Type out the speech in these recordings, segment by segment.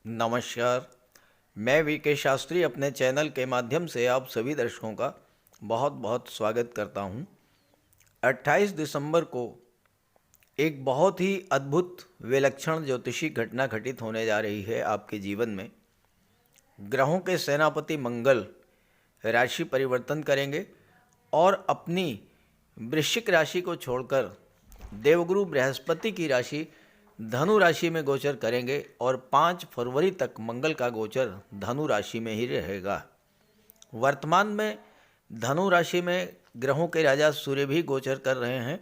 नमस्कार। मैं वीके शास्त्री अपने चैनल के माध्यम से आप सभी दर्शकों का बहुत बहुत स्वागत करता हूं। 28 दिसंबर को एक बहुत ही अद्भुत विलक्षण ज्योतिषी घटना घटित होने जा रही है आपके जीवन में। ग्रहों के सेनापति मंगल राशि परिवर्तन करेंगे और अपनी वृश्चिक राशि को छोड़कर देवगुरु बृहस्पति की राशि धनु राशि में गोचर करेंगे और 5 फरवरी तक मंगल का गोचर धनु राशि में ही रहेगा। वर्तमान में धनु राशि में ग्रहों के राजा सूर्य भी गोचर कर रहे हैं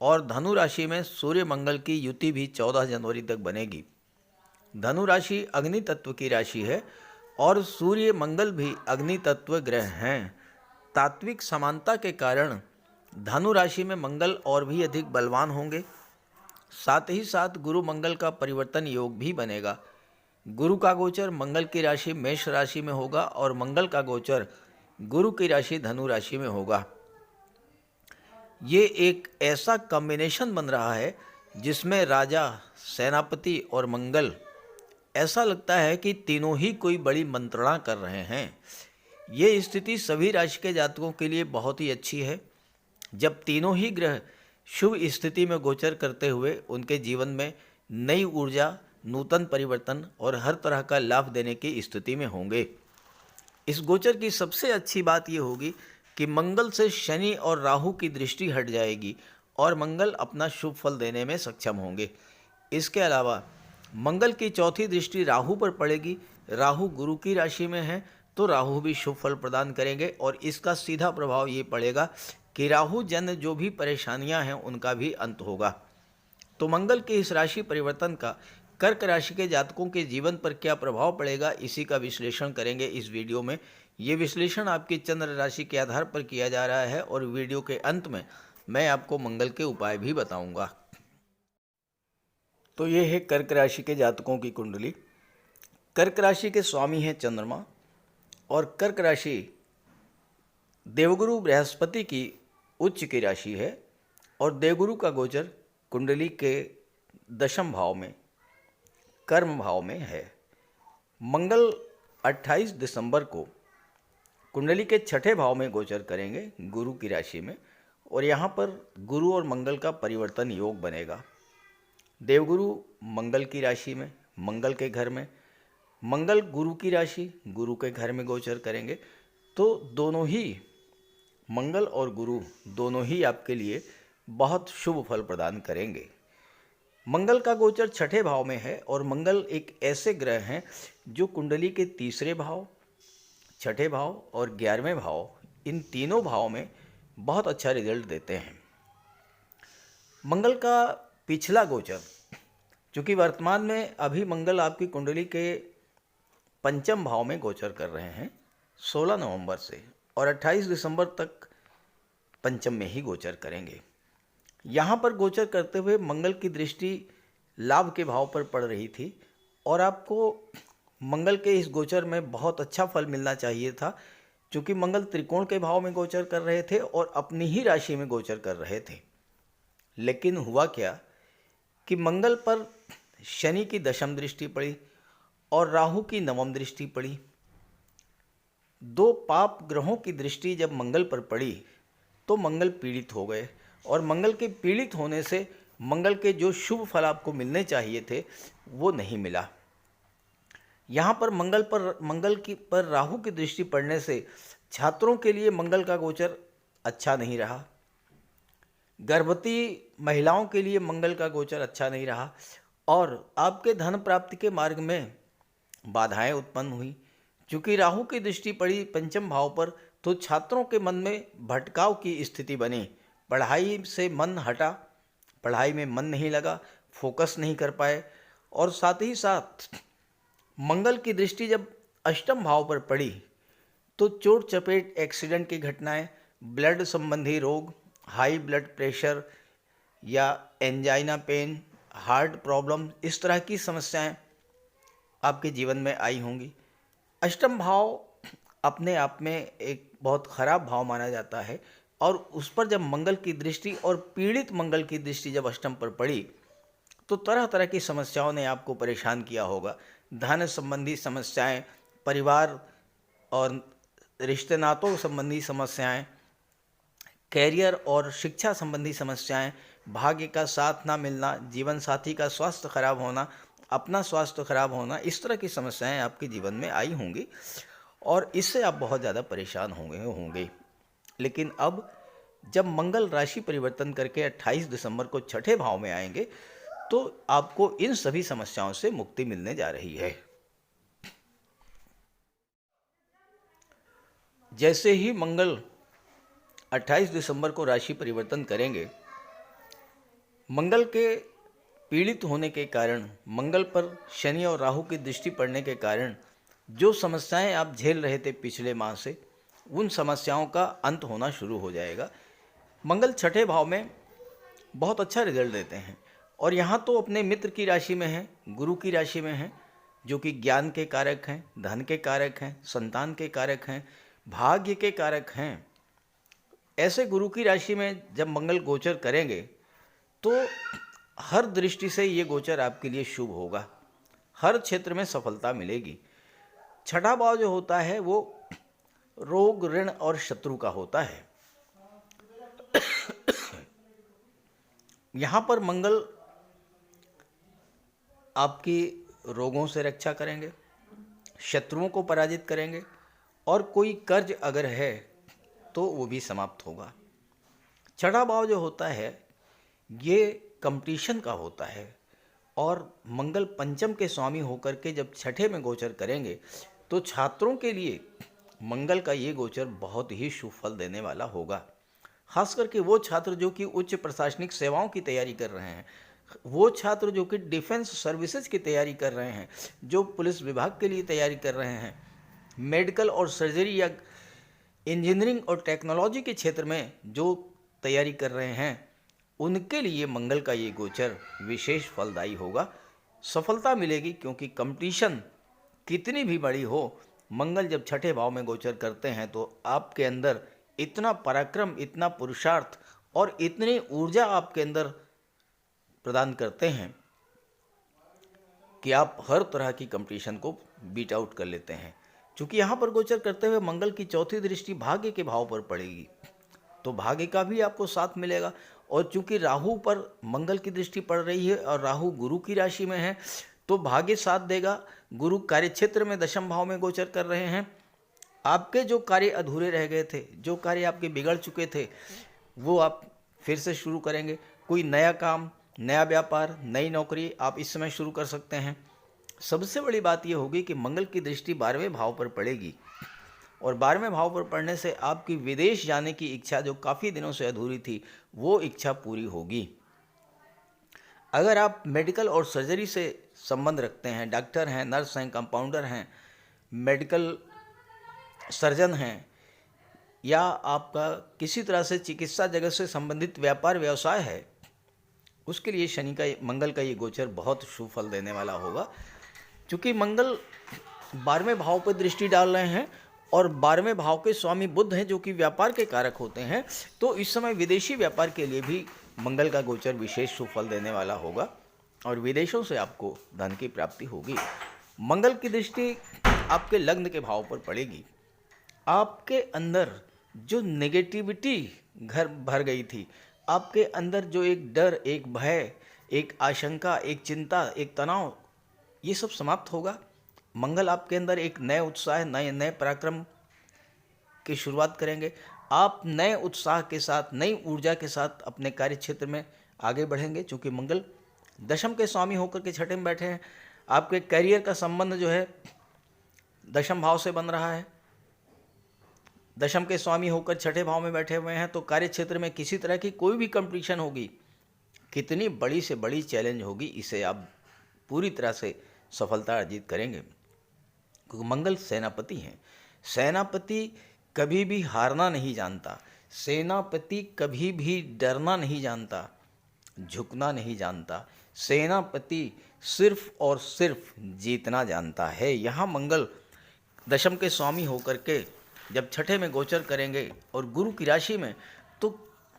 और धनु राशि में सूर्य मंगल की युति भी 14 जनवरी तक बनेगी। धनु राशि अग्नि तत्व की राशि है और सूर्य मंगल भी अग्नि तत्व ग्रह हैं। तात्विक समानता के कारण धनु राशि में मंगल और भी अधिक बलवान होंगे। साथ ही साथ गुरु मंगल का परिवर्तन योग भी बनेगा। गुरु का गोचर मंगल की राशि मेष राशि में होगा और मंगल का गोचर गुरु की राशि धनु राशि में होगा। ये एक ऐसा कॉम्बिनेशन बन रहा है जिसमें राजा, सेनापति और मंगल ऐसा लगता है कि तीनों ही कोई बड़ी मंत्रणा कर रहे हैं। ये स्थिति सभी राशि के जातकों के लिए बहुत ही अच्छी है। जब तीनों ही ग्रह शुभ स्थिति में गोचर करते हुए उनके जीवन में नई ऊर्जा, नूतन परिवर्तन और हर तरह का लाभ देने की स्थिति में होंगे। इस गोचर की सबसे अच्छी बात ये होगी कि मंगल से शनि और राहु की दृष्टि हट जाएगी और मंगल अपना शुभ फल देने में सक्षम होंगे। इसके अलावा मंगल की चौथी दृष्टि राहु पर पड़ेगी। राहु गुरु की राशि में है तो राहु भी शुभ फल प्रदान करेंगे और इसका सीधा प्रभाव ये पड़ेगा कि राहु जन जो भी परेशानियां हैं उनका भी अंत होगा। तो मंगल के इस राशि परिवर्तन का कर्क राशि के जातकों के जीवन पर क्या प्रभाव पड़ेगा, इसी का विश्लेषण करेंगे इस वीडियो में। ये विश्लेषण आपकी चंद्र राशि के आधार पर किया जा रहा है और वीडियो के अंत में मैं आपको मंगल के उपाय भी बताऊंगा। तो ये है कर्क राशि के जातकों की कुंडली। कर्क राशि के स्वामी हैं चंद्रमा और कर्क राशि देवगुरु बृहस्पति की उच्च की राशि है और देवगुरु का गोचर कुंडली के दशम भाव में, कर्म भाव में है। मंगल 28 दिसंबर को कुंडली के छठे भाव में गोचर करेंगे गुरु की राशि में और यहाँ पर गुरु और मंगल का परिवर्तन योग बनेगा। देवगुरु मंगल की राशि में, मंगल के घर में, मंगल गुरु की राशि गुरु के घर में गोचर करेंगे। तो दोनों ही मंगल और गुरु दोनों ही आपके लिए बहुत शुभ फल प्रदान करेंगे। मंगल का गोचर छठे भाव में है और मंगल एक ऐसे ग्रह हैं जो कुंडली के तीसरे भाव, छठे भाव और 11वें भाव, इन तीनों भाव में बहुत अच्छा रिजल्ट देते हैं। मंगल का पिछला गोचर, चूँकि वर्तमान में अभी मंगल आपकी कुंडली के पंचम भाव में गोचर कर रहे हैं 16 नवंबर से और 28 दिसंबर तक पंचम में ही गोचर करेंगे। यहाँ पर गोचर करते हुए मंगल की दृष्टि लाभ के भाव पर पड़ रही थी और आपको मंगल के इस गोचर में बहुत अच्छा फल मिलना चाहिए था, क्योंकि मंगल त्रिकोण के भाव में गोचर कर रहे थे और अपनी ही राशि में गोचर कर रहे थे। लेकिन हुआ क्या कि मंगल पर शनि की दशम दृष्टि पड़ी और राहु की नवम दृष्टि पड़ी। दो पाप ग्रहों की दृष्टि जब मंगल पर पड़ी तो मंगल पीड़ित हो गए और मंगल के पीड़ित होने से मंगल के जो शुभ फल आपको मिलने चाहिए थे वो नहीं मिला। यहाँ पर मंगल पर राहु की दृष्टि पड़ने से छात्रों के लिए मंगल का गोचर अच्छा नहीं रहा। गर्भवती महिलाओं के लिए मंगल का गोचर अच्छा नहीं रहा और आपके धन प्राप्ति के मार्ग में बाधाएं उत्पन्न हुई। चूँकि राहु की दृष्टि पड़ी पंचम भाव पर तो छात्रों के मन में भटकाव की स्थिति बनी। पढ़ाई से मन हटा, पढ़ाई में मन नहीं लगा, फोकस नहीं कर पाए और साथ ही साथ मंगल की दृष्टि जब अष्टम भाव पर पड़ी तो चोट चपेट, एक्सीडेंट की घटनाएं, ब्लड संबंधी रोग, हाई ब्लड प्रेशर या एंजाइना पेन, हार्ट प्रॉब्लम, इस तरह की समस्याएं आपके जीवन में आई होंगी। अष्टम भाव अपने आप में एक बहुत खराब भाव माना जाता है और उस पर जब मंगल की दृष्टि और पीड़ित मंगल की दृष्टि जब अष्टम पर पड़ी तो तरह तरह की समस्याओं ने आपको परेशान किया होगा। धन संबंधी समस्याएं, परिवार और रिश्ते नातों संबंधी समस्याएं, कैरियर और शिक्षा संबंधी समस्याएं, भाग्य का साथ ना मिलना, जीवन साथी का स्वास्थ्य खराब होना, अपना स्वास्थ्य खराब होना, इस तरह की समस्याएं आपके जीवन में आई होंगी और इससे आप बहुत ज़्यादा परेशान होंगे। लेकिन अब जब मंगल राशि परिवर्तन करके 28 दिसंबर को छठे भाव में आएंगे तो आपको इन सभी समस्याओं से मुक्ति मिलने जा रही है। जैसे ही मंगल 28 दिसंबर को राशि परिवर्तन करेंगे, मंगल के पीड़ित होने के कारण, मंगल पर शनि और राहु की दृष्टि पड़ने के कारण जो समस्याएं आप झेल रहे थे पिछले माह से, उन समस्याओं का अंत होना शुरू हो जाएगा। मंगल छठे भाव में बहुत अच्छा रिजल्ट देते हैं और यहाँ तो अपने मित्र की राशि में है, गुरु की राशि में है, जो कि ज्ञान के कारक हैं, धन के कारक हैं, संतान के कारक हैं, भाग्य के कारक हैं। ऐसे गुरु की राशि में जब मंगल गोचर करेंगे तो हर दृष्टि से ये गोचर आपके लिए शुभ होगा, हर क्षेत्र में सफलता मिलेगी। छठा भाव जो होता है वो रोग, ऋण और शत्रु का होता है। यहाँ पर मंगल आपकी रोगों से रक्षा करेंगे, शत्रुओं को पराजित करेंगे और कोई कर्ज अगर है तो वो भी समाप्त होगा। छठा भाव जो होता है ये कंपटीशन का होता है और मंगल पंचम के स्वामी होकर के जब छठे में गोचर करेंगे तो छात्रों के लिए मंगल का ये गोचर बहुत ही शुभ फल देने वाला होगा। खास करके वो छात्र जो कि उच्च प्रशासनिक सेवाओं की तैयारी कर रहे हैं, वो छात्र जो कि डिफेंस सर्विसेज की तैयारी कर रहे हैं, जो पुलिस विभाग के लिए तैयारी कर रहे हैं, मेडिकल और सर्जरी या इंजीनियरिंग और टेक्नोलॉजी के क्षेत्र में जो तैयारी कर रहे हैं, उनके लिए मंगल का ये गोचर विशेष फलदायी होगा। सफलता मिलेगी क्योंकि कंपटीशन कितनी भी बड़ी हो, मंगल जब छठे भाव में गोचर करते हैं तो आपके अंदर इतना पराक्रम, इतना पुरुषार्थ और इतनी ऊर्जा आपके अंदर प्रदान करते हैं कि आप हर तरह की कंपटीशन को बीट आउट कर लेते हैं। क्योंकि यहाँ पर गोचर करते हुए मंगल की चौथी दृष्टि भाग्य के भाव पर पड़ेगी तो भाग्य का भी आपको साथ मिलेगा। और चूंकि राहु पर मंगल की दृष्टि पड़ रही है और राहु गुरु की राशि में है तो भाग्य साथ देगा। गुरु कार्य क्षेत्र में दशम भाव में गोचर कर रहे हैं। आपके जो कार्य अधूरे रह गए थे, जो कार्य आपके बिगड़ चुके थे, वो आप फिर से शुरू करेंगे। कोई नया काम, नया व्यापार, नई नौकरी आप इस समय शुरू कर सकते हैं। सबसे बड़ी बात यह होगी कि मंगल की दृष्टि 12वें भाव पर पड़ेगी और 12वें भाव पर पड़ने से आपकी विदेश जाने की इच्छा जो काफ़ी दिनों से अधूरी थी, वो इच्छा पूरी होगी। अगर आप मेडिकल और सर्जरी से संबंध रखते हैं, डॉक्टर हैं, नर्स हैं, कंपाउंडर हैं, मेडिकल सर्जन हैं, या आपका किसी तरह से चिकित्सा जगत से संबंधित व्यापार व्यवसाय है, उसके लिए मंगल का ये गोचर बहुत शुभ फल देने वाला होगा। क्योंकि मंगल 12वें भाव पर दृष्टि डाल रहे हैं और 12वें भाव के स्वामी बुध हैं जो कि व्यापार के कारक होते हैं, तो इस समय विदेशी व्यापार के लिए भी मंगल का गोचर विशेष शुभ फल देने वाला होगा और विदेशों से आपको धन की प्राप्ति होगी। मंगल की दृष्टि आपके लग्न के भाव पर पड़ेगी। आपके अंदर जो नेगेटिविटी घर भर गई थी, आपके अंदर जो एक डर, एक भय, एक आशंका, एक चिंता, एक तनाव, ये सब समाप्त होगा। मंगल आपके अंदर एक नए उत्साह, नए पराक्रम की शुरुआत करेंगे। आप नए उत्साह के साथ, नई ऊर्जा के साथ अपने कार्य क्षेत्र में आगे बढ़ेंगे। क्योंकि मंगल दशम के स्वामी होकर के छठे में बैठे हैं। आपके करियर का संबंध जो है दशम भाव से बन रहा है। दशम के स्वामी होकर छठे भाव में बैठे हुए हैं तो कार्य क्षेत्र में किसी तरह की कोई भी कंपटीशन होगी, कितनी बड़ी से बड़ी चैलेंज होगी, इसे आप पूरी तरह से सफलता अर्जित करेंगे। क्योंकि मंगल सेनापति हैं। सेनापति कभी भी हारना नहीं जानता, सेनापति कभी भी डरना नहीं जानता, झुकना नहीं जानता। सेनापति सिर्फ और सिर्फ जीतना जानता है। यहाँ मंगल दशम के स्वामी होकर के जब छठे में गोचर करेंगे और गुरु की राशि में, तो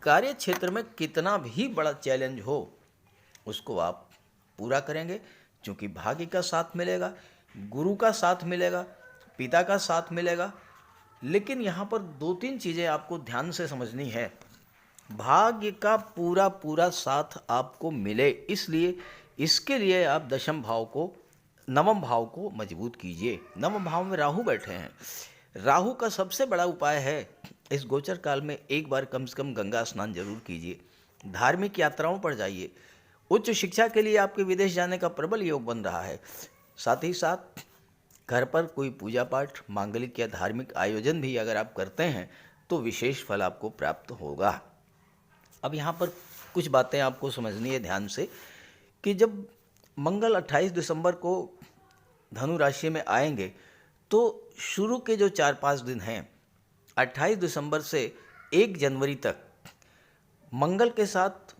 कार्य क्षेत्र में कितना भी बड़ा चैलेंज हो उसको आप पूरा करेंगे। क्योंकि भाग्य का साथ मिलेगा, गुरु का साथ मिलेगा, पिता का साथ मिलेगा। लेकिन यहाँ पर दो तीन चीज़ें आपको ध्यान से समझनी है। भाग्य का पूरा पूरा साथ आपको मिले, इसलिए इसके लिए आप दशम भाव को, नवम भाव को मजबूत कीजिए। नवम भाव में राहु बैठे हैं। राहु का सबसे बड़ा उपाय है इस गोचर काल में एक बार कम से कम गंगा स्नान जरूर कीजिए। धार्मिक यात्राओं पर जाइए। उच्च शिक्षा के लिए आपके विदेश जाने का प्रबल योग बन रहा है। साथ ही साथ घर पर कोई पूजा पाठ, मांगलिक या धार्मिक आयोजन भी अगर आप करते हैं तो विशेष फल आपको प्राप्त होगा। अब यहाँ पर कुछ बातें आपको समझनी है ध्यान से कि जब मंगल 28 दिसंबर को धनु राशि में आएंगे तो शुरू के जो 4-5 दिन हैं 28 दिसंबर से 1 जनवरी तक मंगल के साथ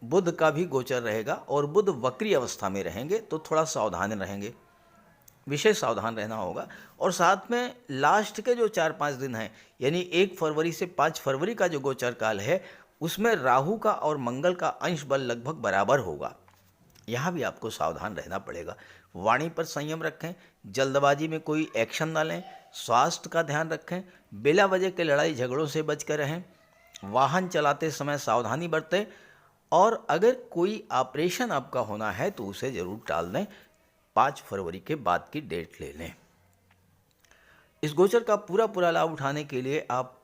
बुध का भी गोचर रहेगा और बुध वक्री अवस्था में रहेंगे, तो थोड़ा सावधान रहेंगे, विशेष सावधान रहना होगा। और साथ में लास्ट के जो 4-5 दिन हैं यानी 1 फरवरी से 5 फरवरी का जो गोचर काल है उसमें राहु का और मंगल का अंश बल लगभग बराबर होगा। यहाँ भी आपको सावधान रहना पड़ेगा। वाणी पर संयम रखें, जल्दबाजी में कोई एक्शन ना लें, स्वास्थ्य का ध्यान रखें, बिला वजह के लड़ाई झगड़ों से बच कर रहें, वाहन चलाते समय सावधानी बरतें और अगर कोई ऑपरेशन आपका होना है तो उसे ज़रूर टाल दें। 5 फरवरी के बाद की डेट ले लें। इस गोचर का पूरा पूरा लाभ उठाने के लिए आप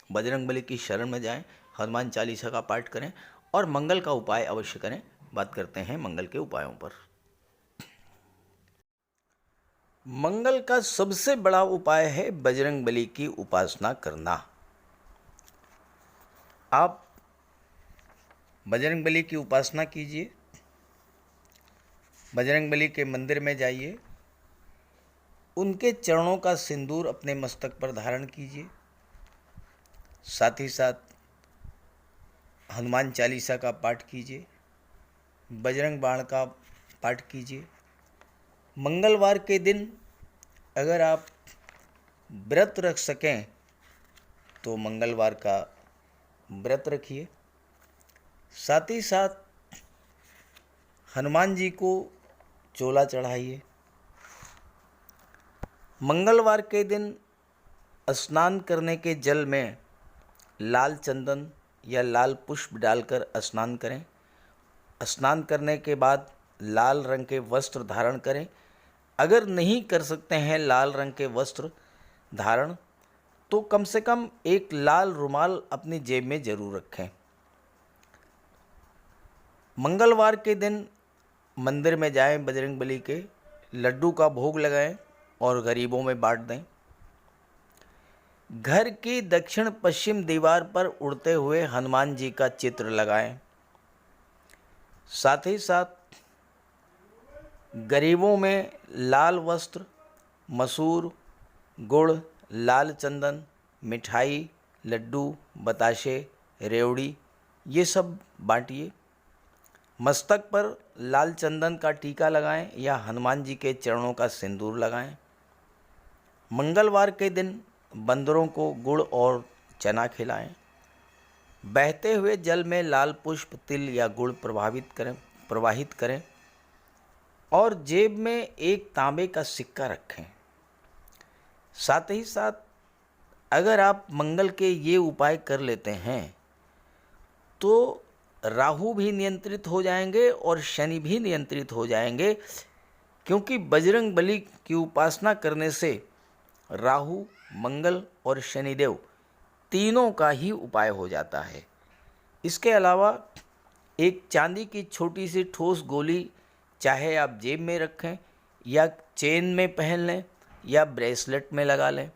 बजरंगबली की शरण में जाएं, हनुमान चालीसा का पाठ करें और मंगल का उपाय अवश्य करें। बात करते हैं मंगल के उपायों पर। मंगल का सबसे बड़ा उपाय है बजरंगबली की उपासना करना। आप बजरंगबली की उपासना कीजिए, बजरंगबली के मंदिर में जाइए, उनके चरणों का सिंदूर अपने मस्तक पर धारण कीजिए, साथ ही साथ हनुमान चालीसा का पाठ कीजिए, बजरंग बाण का पाठ कीजिए। मंगलवार के दिन अगर आप व्रत रख सकें तो मंगलवार का व्रत रखिए। साथ ही साथ हनुमान जी को चोला चढ़ाइए। मंगलवार के दिन स्नान करने के जल में लाल चंदन या लाल पुष्प डालकर स्नान करें। स्नान करने के बाद लाल रंग के वस्त्र धारण करें। अगर नहीं कर सकते हैं लाल रंग के वस्त्र धारण तो कम से कम एक लाल रुमाल अपनी जेब में जरूर रखें। मंगलवार के दिन मंदिर में जाएं, बजरंगबली के लड्डू का भोग लगाएं और गरीबों में बांट दें। घर की दक्षिण पश्चिम दीवार पर उड़ते हुए हनुमान जी का चित्र लगाएं। साथ ही साथ गरीबों में लाल वस्त्र, मसूर, गुड़, लाल चंदन, मिठाई, लड्डू, बताशे, रेवड़ी ये सब बांटिए। मस्तक पर लाल चंदन का टीका लगाएं या हनुमान जी के चरणों का सिंदूर लगाएं। मंगलवार के दिन बंदरों को गुड़ और चना खिलाएं। बहते हुए जल में लाल पुष्प, तिल या गुड़ प्रवाहित करें और जेब में एक तांबे का सिक्का रखें। साथ ही साथ अगर आप मंगल के ये उपाय कर लेते हैं तो राहु भी नियंत्रित हो जाएंगे और शनि भी नियंत्रित हो जाएंगे, क्योंकि बजरंग बली की उपासना करने से राहु, मंगल और शनिदेव तीनों का ही उपाय हो जाता है। इसके अलावा एक चांदी की छोटी सी ठोस गोली चाहे आप जेब में रखें या चेन में पहन लें या ब्रेसलेट में लगा लें।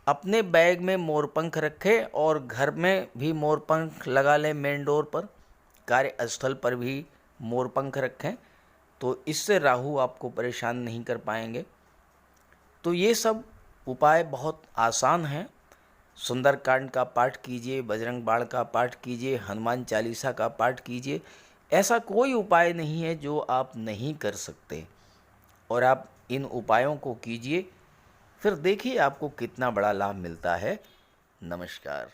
अपने बैग में मोरपंख रखें और घर में भी मोरपंख लगा लें। मेन डोर पर, कार्यस्थल पर भी मोरपंख रखें, तो इससे राहु आपको परेशान नहीं कर पाएंगे। तो ये सब उपाय बहुत आसान हैं। सुंदरकांड का पाठ कीजिए, बजरंग बाण का पाठ कीजिए, हनुमान चालीसा का पाठ कीजिए। ऐसा कोई उपाय नहीं है जो आप नहीं कर सकते और आप इन उपायों को कीजिए, फिर देखिए आपको कितना बड़ा लाभ मिलता है। नमस्कार।